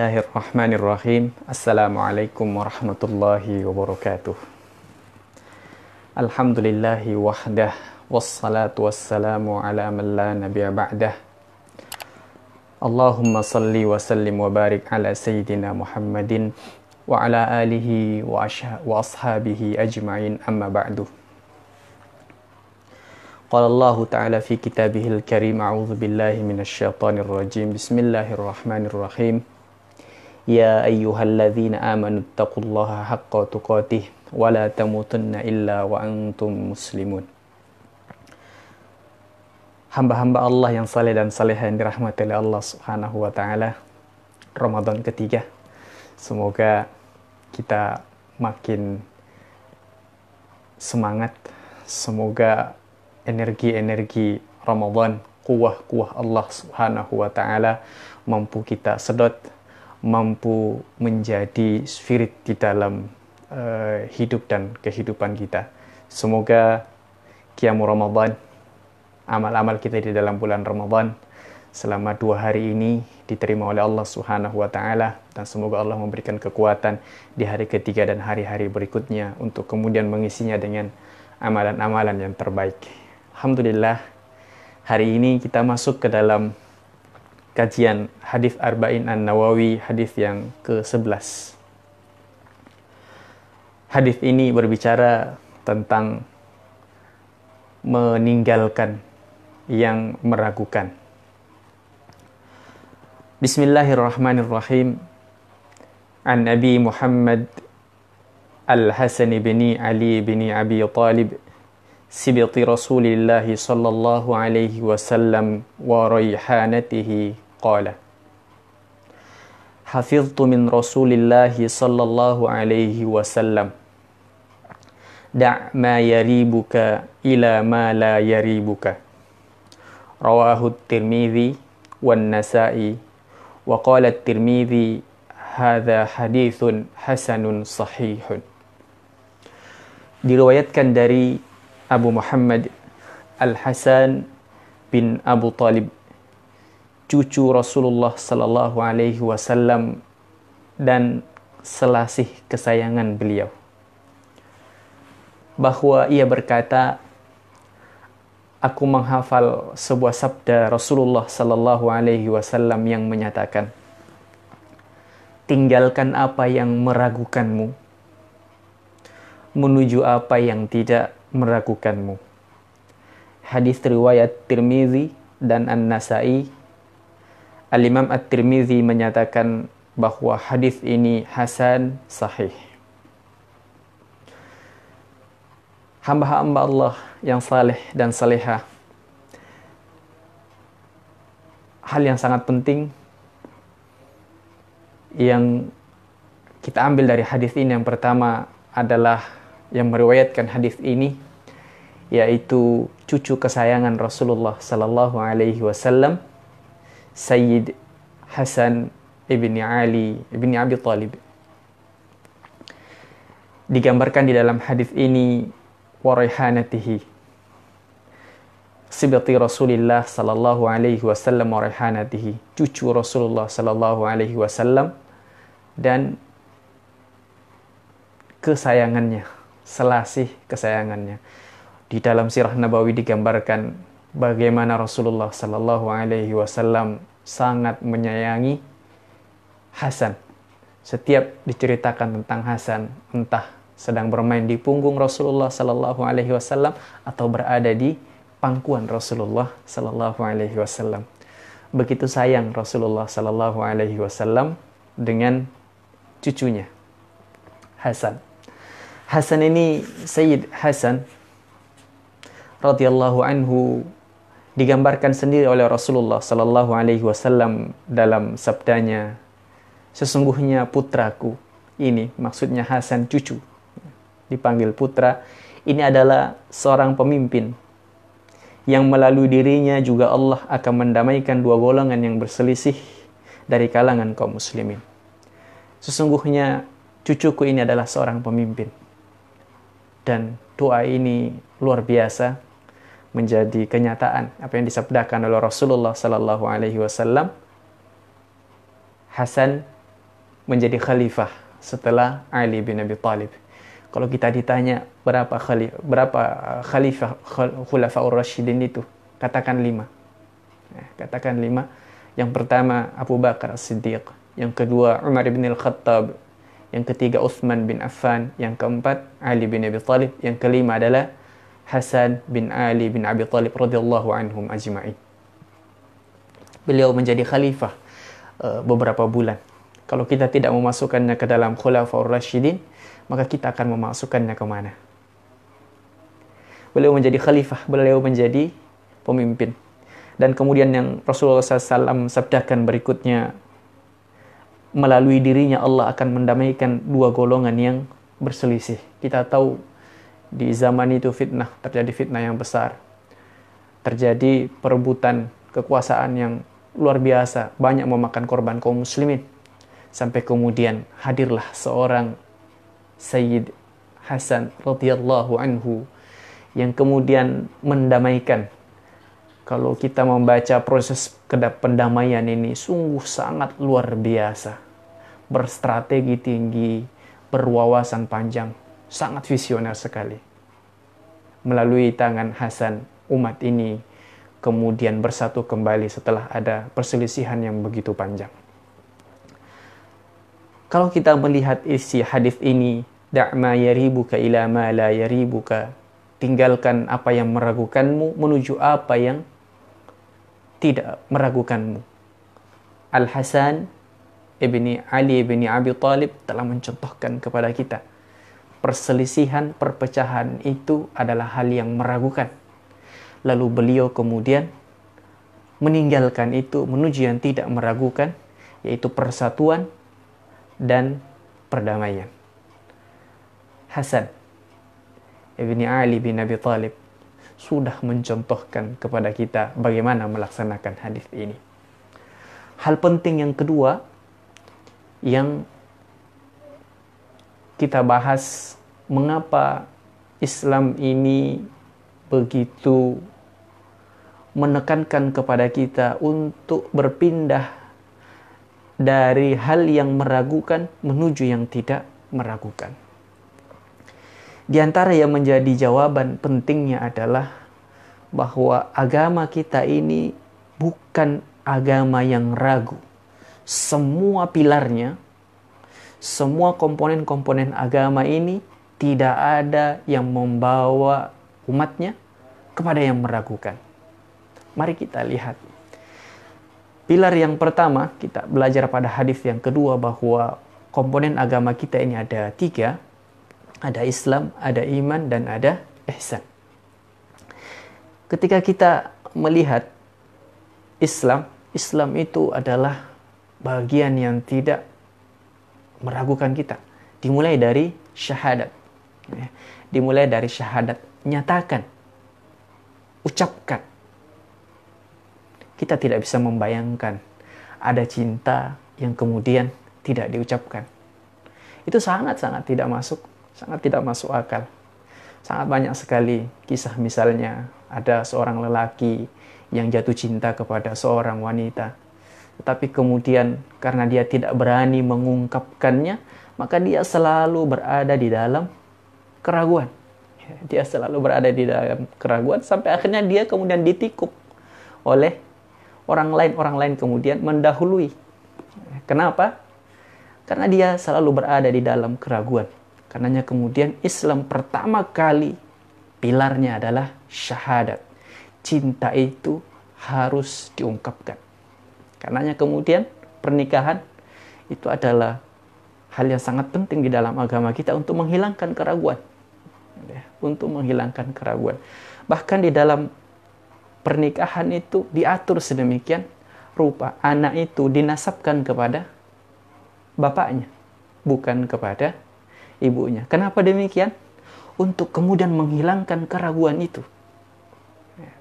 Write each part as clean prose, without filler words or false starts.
Bismillahirrahmanirrahim. Assalamualaikum warahmatullahi wabarakatuh. Alhamdulillahi wahdah, wassalatu wassalamu ala man la nabiyya ba'dah. Allahumma salli wa sallim wa barik ala Sayyidina Muhammadin wa ala alihi wa ashabihi ajma'in, amma ba'du. Qala Allah Ta'ala fi kitabihil karim, a'udzu billahi minasyaitonir rajim. Bismillahirrahmanirrahim. Ya ayyuhalladzina amanu taqullaha haqqa tuqatih wa la tamutunna illa wa antum muslimun. Hamba-hamba Allah yang saleh dan salehah yang dirahmati oleh Allah Subhanahu wa taala. Ramadan ketiga. Semoga kita makin semangat. Semoga energi-energi Ramadan, kuah-kuah Allah Subhanahu wa taala mampu kita sedot, mampu menjadi spirit di dalam hidup dan kehidupan kita. Semoga qiyamul Ramadan, amal-amal kita di dalam bulan Ramadan selama 2 hari ini diterima oleh Allah Subhanahu wa taala, dan semoga Allah memberikan kekuatan di hari ketiga dan hari-hari berikutnya untuk kemudian mengisinya dengan amalan-amalan yang terbaik. Alhamdulillah, hari ini kita masuk ke dalam kajian hadis Arba'in An-Nawawi, hadis yang ke-11. Hadis ini berbicara tentang meninggalkan yang meragukan. Bismillahirrahmanirrahim. An Nabi Muhammad Al-Hasan bin Ali bin Abi Talib sibti Rasulillah sallallahu alaihi wasallam wa raihanatihi qala hafiztu min Rasulillah sallallahu alaihi wasallam da' ma yaribuka ila ma la yaribuka, rawahu at-Tirmidzi wan Nasa'i wa qala at-Tirmidzi hadza haditsun hasanun sahihun. Diriwayatkan dari Abu Muhammad Al-Hasan bin Abu Talib, cucu Rasulullah sallallahu alaihi wasallam dan selasih kesayangan beliau, bahwa ia berkata, aku menghafal sebuah sabda Rasulullah sallallahu alaihi wasallam yang menyatakan, tinggalkan apa yang meragukanmu menuju apa yang tidak meragukanmu. Hadis riwayat Tirmizi dan An-Nasa'i. Al-Imam At-Tirmizi menyatakan bahwa hadis ini hasan sahih. Hamba-hamba Allah yang saleh dan salehah, hal yang sangat penting yang kita ambil dari hadis ini, yang pertama adalah yang meriwayatkan hadis ini yaitu cucu kesayangan Rasulullah sallallahu alaihi wasallam, Sayyid Hasan ibni Ali ibni Abi Talib. Digambarkan di dalam hadis ini wa raihanatihi, sibti Rasulillah sallallahu alaihi wasallam wa raihanatihi, cucu Rasulullah sallallahu alaihi wasallam dan kesayangannya, selasih kesayangannya. Di dalam sirah Nabawi digambarkan bagaimana Rasulullah sallallahu alaihi wasallam sangat menyayangi Hasan. Setiap diceritakan tentang Hasan, entah sedang bermain di punggung Rasulullah sallallahu alaihi wasallam atau berada di pangkuan Rasulullah sallallahu alaihi wasallam. Begitu sayang Rasulullah sallallahu alaihi wasallam dengan cucunya Hasan. Hasan ini, Sayyid Hasan radhiyallahu anhu, digambarkan sendiri oleh Rasulullah sallallahu alaihi wasallam dalam sabdanya, sesungguhnya putraku, ini maksudnya Hasan cucu, dipanggil putra, ini adalah seorang pemimpin yang melalui dirinya juga Allah akan mendamaikan dua golongan yang berselisih dari kalangan kaum muslimin. Sesungguhnya cucuku ini adalah seorang pemimpin. Dan doa ini luar biasa menjadi kenyataan apa yang disabdakan oleh Rasulullah sallallahu alaihi wasallam. Hasan menjadi khalifah setelah Ali bin Abi Thalib? Kalau kita ditanya berapa khalifah Khulafaur Rasyidin itu, katakan 5. Katakan 5. Yang pertama Abu Bakar As-Siddiq, yang kedua Umar bin Al-Khattab, yang ketiga Utsman bin Affan, yang keempat Ali bin Abi Thalib, yang kelima adalah Hasan bin Ali bin Abi Thalib radhiyallahu anhum ajma'in. Beliau menjadi khalifah beberapa bulan. Kalau kita tidak memasukkannya ke dalam Khulafaur Rasyidin, maka kita akan memasukkannya kemana? Beliau menjadi khalifah, beliau menjadi pemimpin. Dan kemudian yang Rasulullah SAW sabdakan berikutnya, melalui dirinya Allah akan mendamaikan dua golongan yang berselisih. Kita tahu di zaman itu terjadi fitnah yang besar. Terjadi perebutan kekuasaan yang luar biasa, banyak memakan korban kaum muslimin. Sampai kemudian hadirlah seorang Sayyid Hasan radhiyallahu anhu yang kemudian mendamaikan. Kalau kita membaca proses pendamaian ini sungguh sangat luar biasa. Berstrategi tinggi, berwawasan panjang, sangat visioner sekali. Melalui tangan Hasan, umat ini kemudian bersatu kembali setelah ada perselisihan yang begitu panjang. Kalau kita melihat isi hadis ini, da'ma yaribuka ila ma la yaribuka, tinggalkan apa yang meragukanmu menuju apa yang tidak meragukanmu. Al-Hasan ibni Ali ibni Abi Thalib telah mencontohkan kepada kita, perselisihan, perpecahan itu adalah hal yang meragukan. Lalu beliau kemudian meninggalkan itu menuju yang tidak meragukan, yaitu persatuan dan perdamaian. Hasan ibni Ali bin Abi Thalib sudah mencontohkan kepada kita bagaimana melaksanakan hadis ini. Hal penting yang kedua yang kita bahas, mengapa Islam ini begitu menekankan kepada kita untuk berpindah dari hal yang meragukan menuju yang tidak meragukan. Di antara yang menjadi jawaban pentingnya adalah bahwa agama kita ini bukan agama yang ragu. Semua pilarnya, semua komponen-komponen agama ini tidak ada yang membawa umatnya kepada yang meragukan. Mari kita lihat. Pilar yang pertama, kita belajar pada hadis yang kedua bahwa komponen agama kita ini ada 3. Ada Islam, ada iman, dan ada ihsan. Ketika kita melihat Islam itu adalah bagian yang tidak meragukan kita. Dimulai dari syahadat. Dimulai dari syahadat. Nyatakan. Ucapkan. Kita tidak bisa membayangkan ada cinta yang kemudian tidak diucapkan. Itu sangat-sangat tidak masuk akal. Sangat banyak sekali kisah, misalnya ada seorang lelaki yang jatuh cinta kepada seorang wanita, tetapi kemudian karena dia tidak berani mengungkapkannya, maka dia selalu berada di dalam keraguan. Dia selalu berada di dalam keraguan sampai akhirnya dia kemudian ditikung oleh orang lain kemudian mendahului. Kenapa? Karena dia selalu berada di dalam keraguan. Karenanya kemudian Islam pertama kali pilarnya adalah syahadat. Cinta itu harus diungkapkan. Karenanya kemudian pernikahan itu adalah hal yang sangat penting di dalam agama kita untuk menghilangkan keraguan. Untuk menghilangkan keraguan. Bahkan di dalam pernikahan itu diatur sedemikian rupa anak itu dinasabkan kepada bapaknya, bukan kepada ibunya. Kenapa demikian? Untuk kemudian menghilangkan keraguan itu.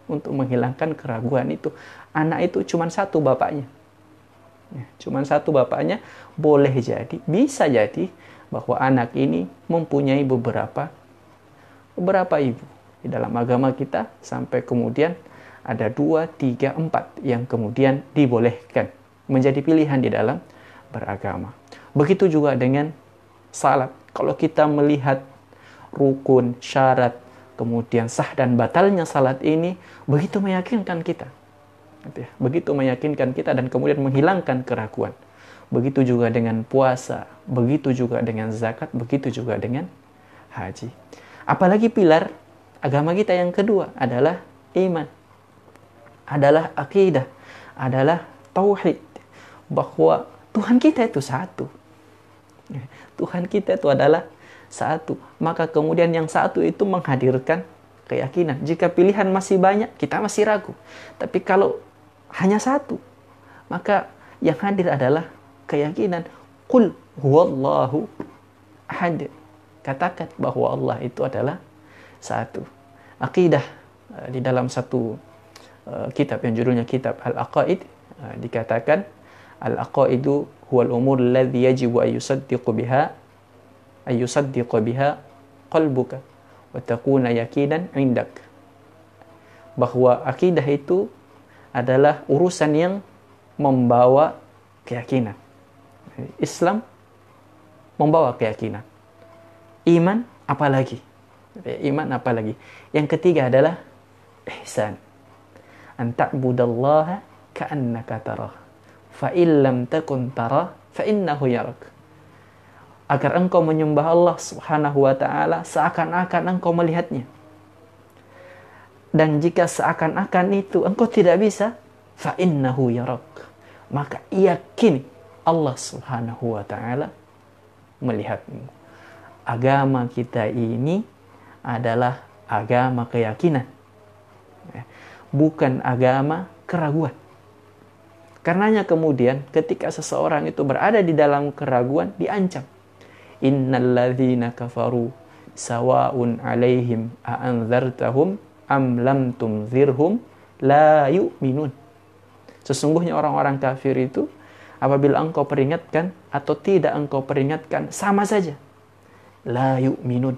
Untuk menghilangkan keraguan itu. Anak itu cuma satu bapaknya. Cuma satu bapaknya. Boleh jadi, bisa jadi bahwa anak ini mempunyai beberapa ibu. Di dalam agama kita sampai kemudian ada 2, 3, 4 yang kemudian dibolehkan menjadi pilihan di dalam beragama. Begitu juga dengan salat. Kalau kita melihat rukun, syarat, kemudian sah dan batalnya salat ini, begitu meyakinkan kita. Begitu meyakinkan kita dan kemudian menghilangkan keraguan. Begitu juga dengan puasa, begitu juga dengan zakat, begitu juga dengan haji. Apalagi pilar agama kita yang kedua adalah iman, adalah akidah, adalah tauhid, bahwa Tuhan kita itu satu. Tuhan kita itu adalah satu. Maka kemudian yang satu itu menghadirkan keyakinan. Jika pilihan masih banyak, kita masih ragu. Tapi kalau hanya satu, maka yang hadir adalah keyakinan. Qul huwallahu ahad. Katakan bahwa Allah itu adalah satu. Aqidah di dalam satu kitab yang judulnya kitab Al-Aqaid dikatakan Al-Aqaidu huwal umur alladhi yajibu ayyusaddiqu biha qalbuka wa takuna yakinan indak. Bahwa akidah itu adalah urusan yang membawa keyakinan. Islam membawa keyakinan. Iman apalagi? Iman apalagi? Yang ketiga adalah ihsan. An ta'budallaha ka'annaka tarah. Fa illam takun tarah fa innahu yarak. Agar engkau menyembah Allah Subhanahu wa taala seakan-akan engkau melihatnya. Dan jika seakan-akan itu engkau tidak bisa, fa innahu yarak. Maka yakini Allah Subhanahu wa taala melihatmu. Agama kita ini adalah agama keyakinan, bukan agama keraguan. Karenanya kemudian ketika seseorang itu berada di dalam keraguan, diancam. Innal ladzina kafaru sawa'un 'alaihim a'anzartahum am lam tunzirhum la yu'minun. Sesungguhnya orang-orang kafir itu apabila engkau peringatkan atau tidak engkau peringatkan sama saja. La yu'minun.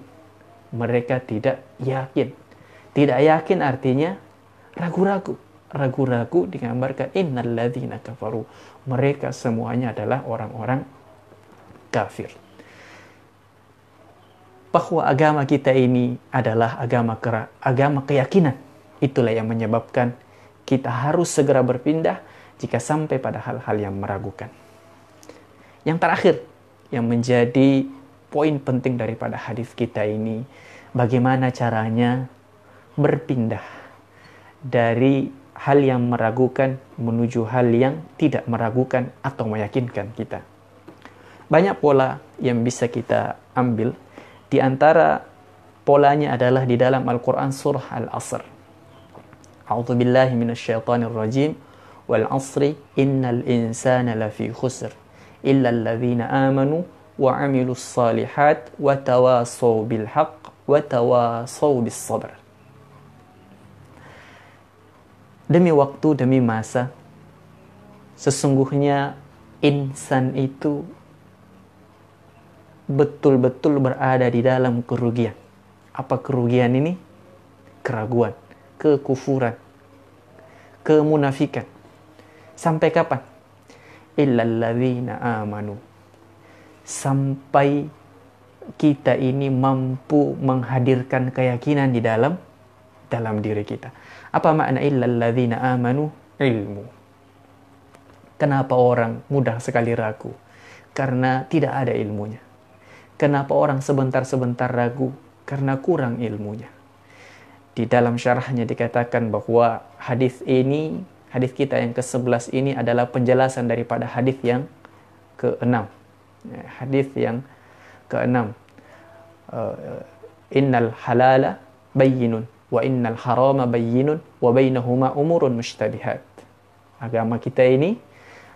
Mereka tidak yakin. Tidak yakin artinya ragu-ragu. Ragu-ragu digambarkan innal ladzina kafaru. Mereka semuanya adalah orang-orang kafir. Bahwa agama kita ini adalah agama keyakinan. Itulah yang menyebabkan kita harus segera berpindah jika sampai pada hal-hal yang meragukan. Yang terakhir, yang menjadi poin penting daripada hadis kita ini, bagaimana caranya berpindah dari hal yang meragukan menuju hal yang tidak meragukan atau meyakinkan kita. Banyak pola yang bisa kita ambil. Di antara polanya adalah di dalam Al-Quran surah Al-Asr. A'udzubillahi minasyaitonirrajim. Wal 'asri innal insana lafi khusr illa alladzina amanu wa 'amilus shalihat wa tawasaw bil haqq wa tawasaw bis sabr. Demi waktu, demi masa, sesungguhnya insan itu betul-betul berada di dalam kerugian. Apa kerugian ini? Keraguan, kekufuran, kemunafikan. Sampai kapan? Illal ladzina amanu. Sampai kita ini mampu menghadirkan keyakinan di dalam diri kita. Apa makna illal ladzina amanu? Ilmu. Kenapa orang mudah sekali ragu? Karena tidak ada ilmunya. Kenapa orang sebentar-sebentar ragu? Karena kurang ilmunya. Di dalam syarahnya dikatakan bahwa hadis kita yang ke-11 ini adalah penjelasan daripada hadis yang ke-6. Hadis yang ke-6. Innal halala bayyinun wa innal harama bayyinun wa bainahuma umurun mushtabihat. Agama kita ini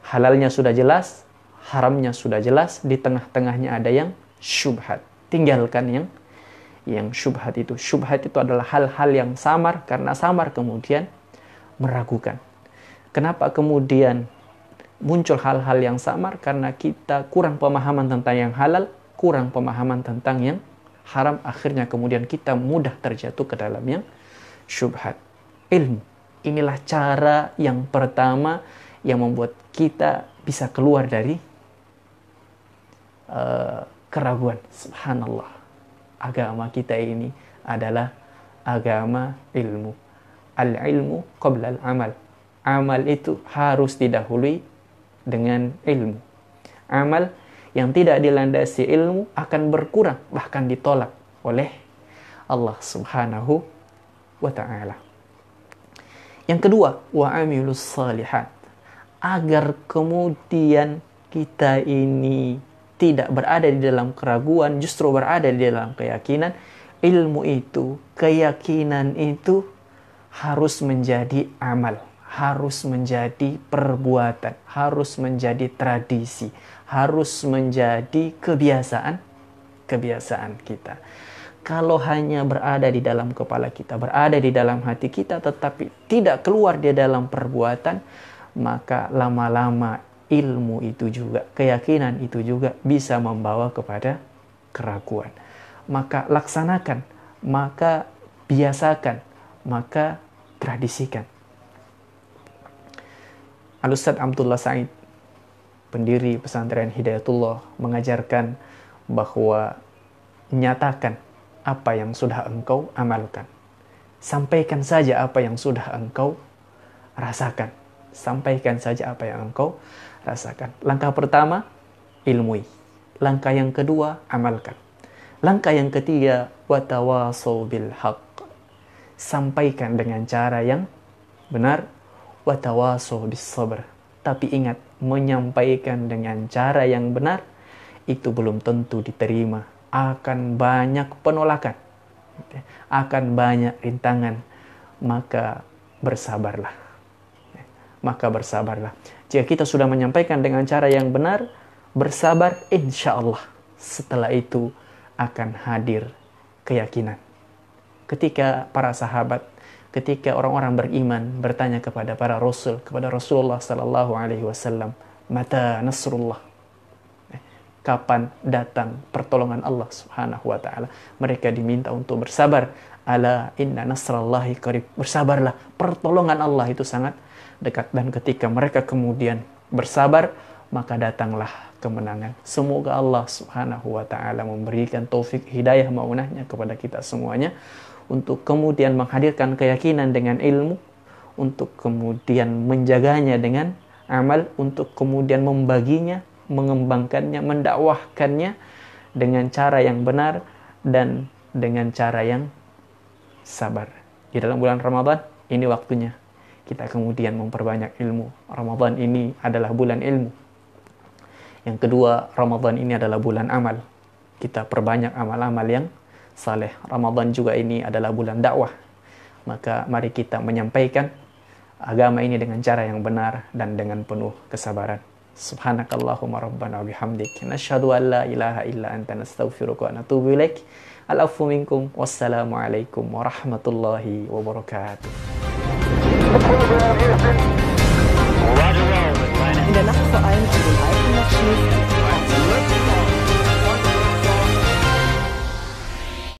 halalnya sudah jelas, haramnya sudah jelas, di tengah-tengahnya ada yang syubhat. Tinggalkan yang syubhat itu. Syubhat itu adalah hal-hal yang samar, karena samar kemudian meragukan. Kenapa kemudian muncul hal-hal yang samar? Karena kita kurang pemahaman tentang yang halal, kurang pemahaman tentang yang haram, akhirnya kemudian kita mudah terjatuh ke dalam yang syubhat. Ilmu. Inilah cara yang pertama yang membuat kita bisa keluar dari keraguan. Subhanallah. Agama kita ini adalah agama ilmu. Al-ilmu qabla al-amal. Amal itu harus didahului dengan ilmu. Amal yang tidak dilandasi ilmu akan berkurang, bahkan ditolak oleh Allah Subhanahu wa ta'ala. Yang kedua, wa amilus salihat. Agar kemudian kita ini tidak berada di dalam keraguan, justru berada di dalam keyakinan, ilmu itu, keyakinan itu harus menjadi amal, harus menjadi perbuatan, harus menjadi tradisi, harus menjadi kebiasaan kita. Kalau hanya berada di dalam kepala kita, berada di dalam hati kita, tetapi tidak keluar di dalam perbuatan, maka lama-lama ilmu itu juga, keyakinan itu juga bisa membawa kepada keraguan. Maka laksanakan, maka biasakan, maka tradisikan. Al-Ustadz Abdullah Said, pendiri pesantren Hidayatullah, mengajarkan bahwa nyatakan apa yang sudah engkau amalkan. Sampaikan saja apa yang sudah engkau rasakan. Sampaikan saja apa yang engkau rasakan. Langkah pertama, ilmui. Langkah yang kedua, amalkan. Langkah yang ketiga, watawasau bil haqq. Sampaikan dengan cara yang benar, watawasau bis sabr. Tapi ingat, menyampaikan dengan cara yang benar itu belum tentu diterima. Akan banyak penolakan, akan banyak rintangan. Maka bersabarlah. Maka bersabarlah. Jika kita sudah menyampaikan dengan cara yang benar, bersabar, insya Allah setelah itu akan hadir keyakinan. Ketika para sahabat, ketika orang-orang beriman bertanya kepada para rasul, kepada Rasulullah sallallahu alaihi wasallam, mata nasrullah? Kapan datang pertolongan Allah Subhanahu wa taala? Mereka diminta untuk bersabar. Ala inna nasrallahi qarib. Bersabarlah, pertolongan Allah itu sangat dekat. Dan ketika mereka kemudian bersabar, maka datanglah kemenangan. Semoga Allah Subhanahu wa ta'ala memberikan taufik hidayah maunahnya kepada kita semuanya, untuk kemudian menghadirkan keyakinan dengan ilmu, untuk kemudian menjaganya dengan amal, untuk kemudian membaginya, mengembangkannya, mendakwahkannya dengan cara yang benar dan dengan cara yang sabar. Di dalam bulan Ramadan ini waktunya kita kemudian memperbanyak ilmu. Ramadan ini adalah bulan ilmu. Yang kedua, Ramadan ini adalah bulan amal. Kita perbanyak amal-amal yang saleh. Ramadan juga ini adalah bulan dakwah. Maka mari kita menyampaikan agama ini dengan cara yang benar dan dengan penuh kesabaran. Subhanakallahumma rabbana wa bihamdik. Nasyhadu an la ilaha illa anta nastaghfiruka wa natubu ilaik. Al-afwu minkum. Wassalamualaikum warahmatullahi wabarakatuh. In der Nacht vor allem an den Alpen noch Schnee.